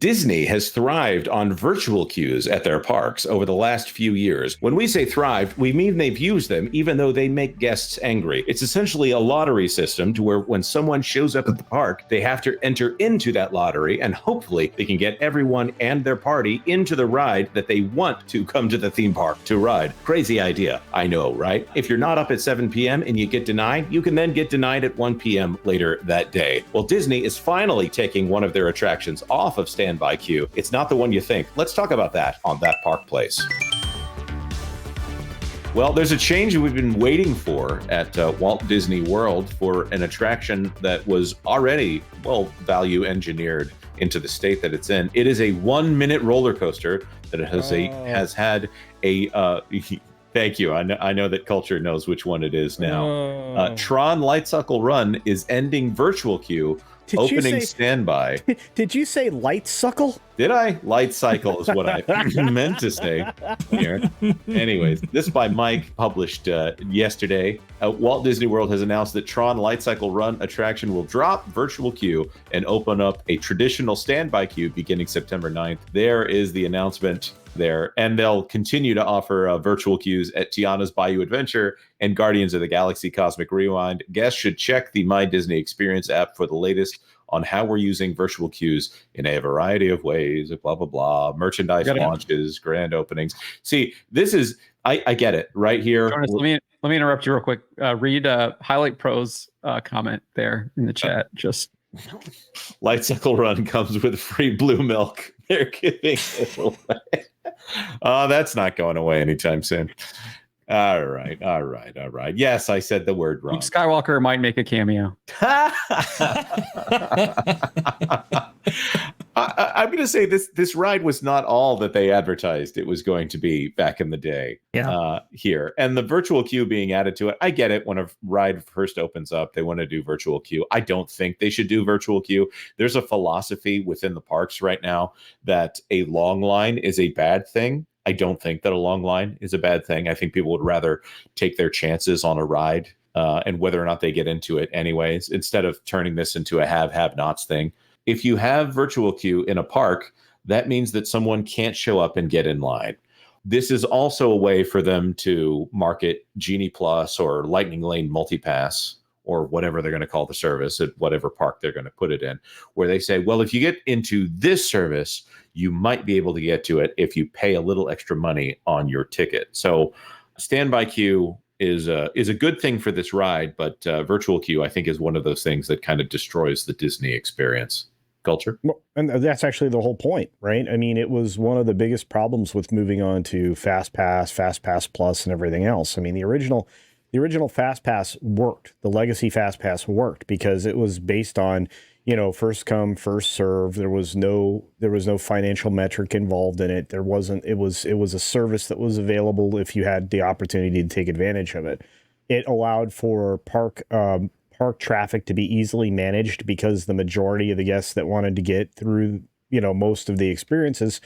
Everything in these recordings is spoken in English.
Disney has thrived on virtual queues at their parks over the last few years. When we say thrived, we mean they've used them, even though they make guests angry. It's essentially a lottery system to where when someone shows up at the park, they have to enter into that lottery, and hopefully they can get everyone and their party into the ride that they want to come to the theme park to ride. Crazy idea, I know, right? If you're not up at 7 p.m. and you get denied, you can then get denied at 1 p.m. later that day. Well, Disney is finally taking one of their attractions off of standby queue. It's not the one you think. Let's talk about that on That Park Place. Well, there's a change we've been waiting for at Walt Disney World for an attraction that was already, well, value engineered into the state that it's in. It is a 1-minute roller coaster that has had a thank you. I know that culture knows which one it is now. TRON Lightcycle Run is ending virtual queue. Opening standby. Did you say Lightcycle? Did I? Lightcycle is what I meant to say here. Anyways, this by Mike, published yesterday. Walt Disney World has announced that TRON Lightcycle Run attraction will drop virtual queue and open up a traditional standby queue beginning September 9th. There is the announcement there. And they'll continue to offer virtual queues at Tiana's Bayou Adventure and Guardians of the Galaxy Cosmic Rewind. Guests should check the My Disney Experience app for the latest on how we're using virtual queues in a variety of ways, blah, blah, blah, merchandise launches, grand openings. See, this is, I get it right here. Jonas, let me interrupt you real quick. Read Highlight Pro's comment there in the chat. Just Lightcycle Run comes with free blue milk. They're giving it away. That's not going away anytime soon. All right. Yes, I said the word wrong. Luke Skywalker might make a cameo. I'm going to say this ride was not all that they advertised it was going to be back in the day. Here. And the virtual queue being added to it, I get it. When a ride first opens up, they want to do virtual queue. I don't think they should do virtual queue. There's a philosophy within the parks right now that a long line is a bad thing. I don't think that a long line is a bad thing. I think people would rather take their chances on a ride and whether or not they get into it anyways, instead of turning this into a have-nots thing. If you have virtual queue in a park, that means that someone can't show up and get in line. This is also a way for them to market Genie Plus or Lightning Lane Multipass or whatever they're going to call the service at whatever park they're going to put it in, where they say, well, if you get into this service, you might be able to get to it if you pay a little extra money on your ticket. So standby queue is a good thing for this ride, but virtual queue, I think, is one of those things that kind of destroys the Disney experience. Culture. Well, and that's actually the whole point, right? I mean, it was one of the biggest problems with moving on to Fast Pass Plus, and everything else. I mean, the original Fast Pass worked. The legacy Fast Pass worked because it was based on, first come, first serve. There was no financial metric involved in it. It was a service that was available if you had the opportunity to take advantage of it. It allowed for park traffic to be easily managed because the majority of the guests that wanted to get through, most of the experiences,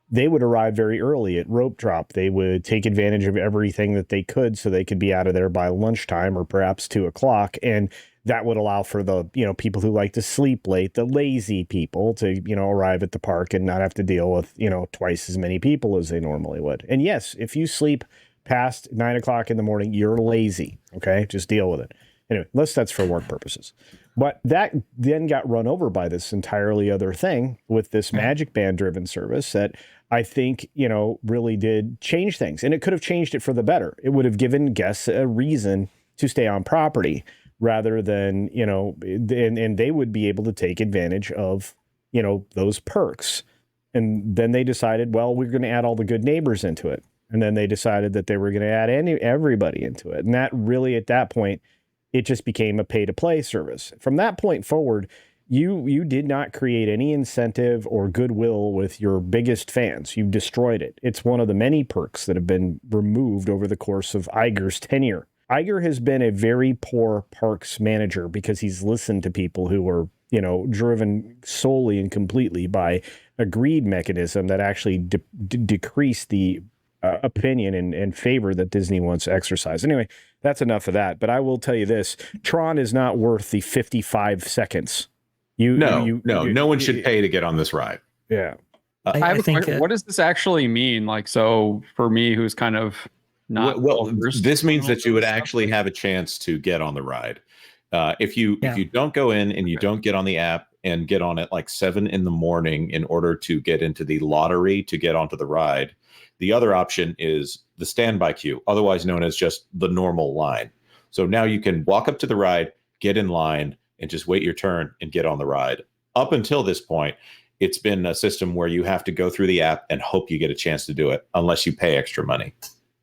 they would arrive very early at rope drop. They would take advantage of everything that they could so they could be out of there by lunchtime or perhaps 2:00. And that would allow for the, people who like to sleep late, the lazy people to, arrive at the park and not have to deal with, twice as many people as they normally would. And yes, if you sleep past 9:00 in the morning, you're lazy. Okay. Just deal with it. Anyway, unless that's for work purposes. But that then got run over by this entirely other thing with this Magic Band driven service that I think, really did change things. And it could have changed it for the better. It would have given guests a reason to stay on property rather than, and they would be able to take advantage of, those perks. And then they decided, well, we're going to add all the good neighbors into it. And then they decided that they were going to add everybody into it. And that really, at that point, it just became a pay-to-play service. From that point forward, you did not create any incentive or goodwill with your biggest fans. You destroyed it. It's one of the many perks that have been removed over the course of Iger's tenure. Iger has been a very poor parks manager because he's listened to people who were, driven solely and completely by a greed mechanism that actually decreased the opinion and favor that Disney wants to exercise. Anyway, that's enough of that. But I will tell you this: TRON is not worth the 55 seconds. No one should pay to get on this ride. Yeah. I have a question. What does this actually mean? Like, so for me, who's kind of not this means that you would actually have a chance to get on the ride. If you don't go in and you don't get on the app and get on at like 7 a.m. in order to get into the lottery to get onto the ride, the other option is the standby queue, otherwise known as just the normal line. So now you can walk up to the ride, get in line, and just wait your turn and get on the ride. Up until this point, it's been a system where you have to go through the app and hope you get a chance to do it unless you pay extra money.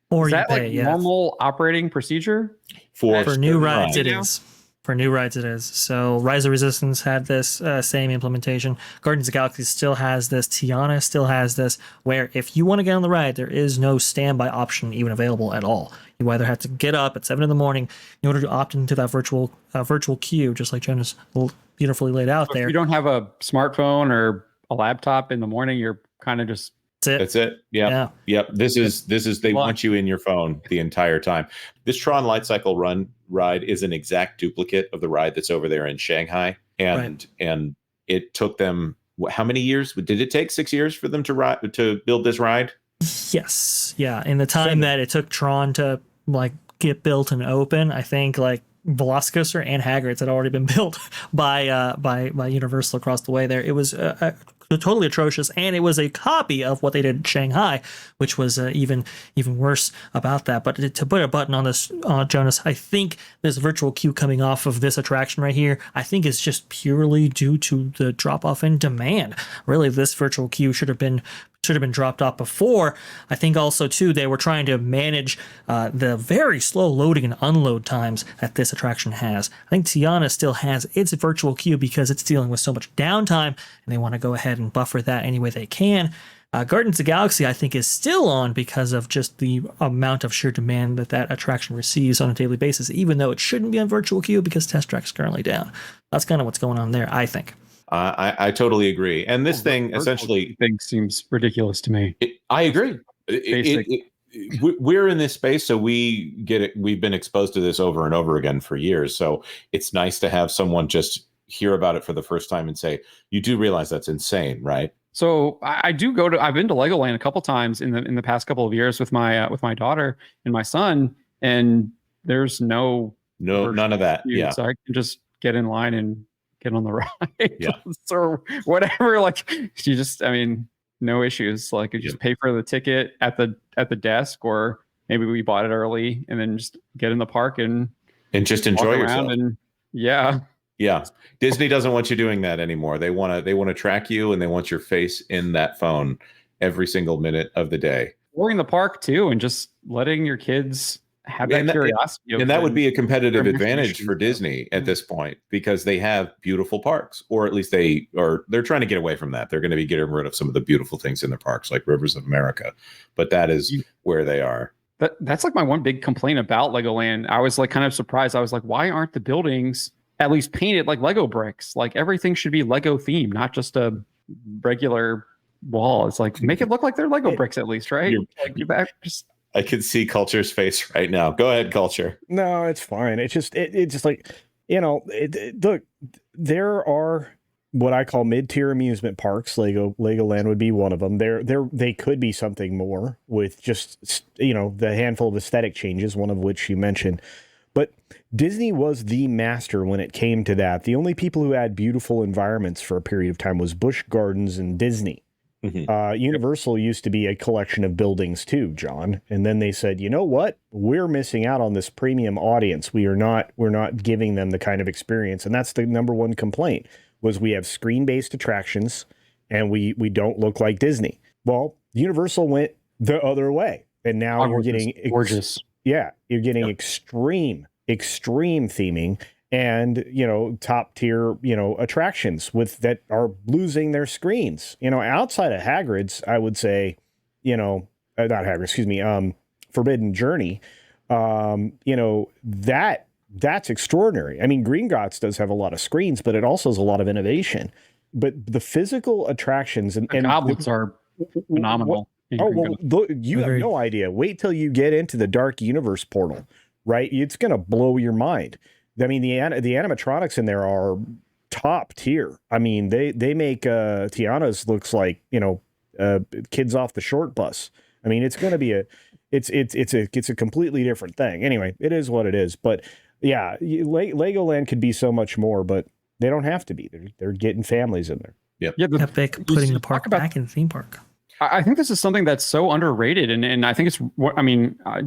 Or is that like normal operating procedure? For new rides, it is. For new rides, it is. So Rise of Resistance had this same implementation. Guardians of the Galaxy still has this. Tiana still has this, where if you want to get on the ride, there is no standby option even available at all. You either have to get up at 7 a.m. in order to opt into that virtual queue, just like Jonas beautifully laid out there. If you don't have a smartphone or a laptop in the morning, you're kind of just... That's it. Yeah. Yep. This is they want you in your phone the entire time. This TRON Lightcycle ride is an exact duplicate of the ride that's over there in Shanghai. And it took them how many years? Did it take 6 years for them to build this ride? Yes. Yeah. In the time that it took TRON to like get built and open, I think like Velocicoaster and Hagrid's had already been built by Universal across the way there. It was totally atrocious, and it was a copy of what they did in Shanghai, which was even worse about that. But to put a button on this, Jonas, I think this virtual queue coming off of this attraction right here, I think is just purely due to the drop off in demand. Really, this virtual queue should have been dropped off before. I think also too they were trying to manage the very slow loading and unload times that this attraction has. I think Tiana still has its virtual queue because it's dealing with so much downtime, and they want to go ahead and buffer that any way they can. Guardians of the Galaxy, I think, is still on because of just the amount of sheer demand that attraction receives on a daily basis, even though it shouldn't be on virtual queue because Test Track is currently down. That's kind of what's going on there, I think. I totally agree. And this thing essentially seems ridiculous to me. I agree. We're in this space, so we get it. We've been exposed to this over and over again for years. So it's nice to have someone just hear about it for the first time and say, you do realize that's insane, right? So I've been to Legoland a couple times in the past couple of years with my daughter and my son, and there's none of that. Yeah. So I can just get in line and get on the ride. Yeah. So whatever, like you just, I mean, no issues. Like you just pay for the ticket at the desk, or maybe we bought it early and then just get in the park and just enjoy yourself. And yeah. Disney doesn't want you doing that anymore. They want to track you, and they want your face in that phone every single minute of the day. Or in the park too, and just letting your kids have that curiosity. And that would be a competitive advantage for Disney at this point, because they have beautiful parks, or at least they're trying to get away from that. They're going to be getting rid of some of the beautiful things in their parks, like Rivers of America. But that is where they are. That's like my one big complaint about Legoland. I was like kind of surprised. I was like, why aren't the buildings at least painted like Lego bricks? Like everything should be Lego themed, not just a regular wall. It's like, make it look like they're Lego bricks at least, right? I can see Culture's face right now. Go ahead, Culture. No, it's fine. It's just like, look, there are what I call mid-tier amusement parks. Legoland would be one of them. They could be something more with just, the handful of aesthetic changes, one of which you mentioned. But Disney was the master when it came to that. The only people who had beautiful environments for a period of time was Busch Gardens and Disney. Mm-hmm. Universal used to be a collection of buildings too, John. And then they said, you know what? We're missing out on this premium audience. We're not giving them the kind of experience. And that's the number one complaint, was we have screen-based attractions and we don't look like Disney. Well, Universal went the other way. And now you're getting gorgeous. You're getting extreme theming and, top tier, attractions that are losing their screens. Outside of Hagrid's, I would say, not Hagrid, excuse me, Forbidden Journey, that's extraordinary. I mean, Gringotts does have a lot of screens, but it also has a lot of innovation. But the physical attractions and goblets are phenomenal. You have no idea. Wait till you get into the Dark Universe portal, right? It's going to blow your mind. I mean, the animatronics in there are top tier. I mean, they make Tiana's looks like, kids off the short bus. I mean, it's going to be it's a completely different thing. Anyway, it is what it is. But yeah, Legoland could be so much more, but they don't have to be. They're getting families in there. Yep. Yeah, Epic putting the park back in the theme park. I think this is something that's so underrated, and I think it's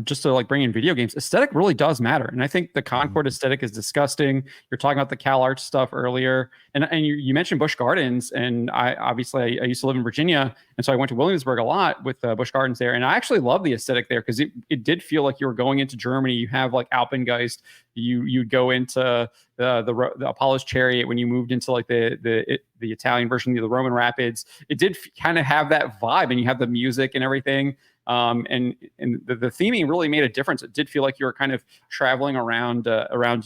just to like bring in video games, aesthetic really does matter, and I think the Concord aesthetic is disgusting. You're talking about the CalArts stuff earlier, and you mentioned Busch Gardens, and I used to live in Virginia, and so I went to Williamsburg a lot with Busch Gardens there, and I actually love the aesthetic there because it did feel like you were going into Germany. You have like Alpengeist. You'd go into the Apollo's Chariot when you moved into like the Italian version of the Roman Rapids. It did kind of have that vibe, and you have the music and everything. And the theming really made a difference. It did feel like you were kind of traveling around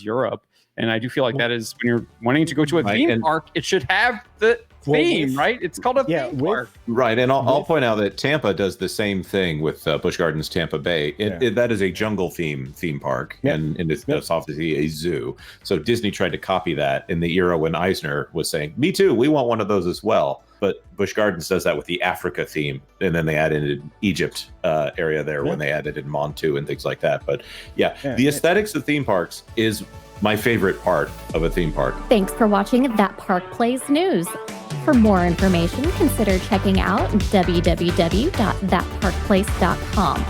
Europe. And I do feel like that is when you're wanting to go to a theme park, it should have the theme, right? It's called a theme park. Right. And I'll point out that Tampa does the same thing with Busch Gardens Tampa Bay. That is a jungle theme park, and it's obviously a zoo. So Disney tried to copy that in the era when Eisner was saying, me too, we want one of those as well. But Busch Gardens does that with the Africa theme, and then they added in Egypt area there when they added in Montu and things like that. But the aesthetics of theme parks is my favorite part of a theme park. Thanks for watching That Park Plays News. For more information, consider checking out www.thatparkplace.com.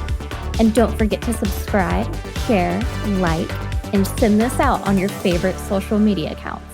And don't forget to subscribe, share, like, and send this out on your favorite social media accounts.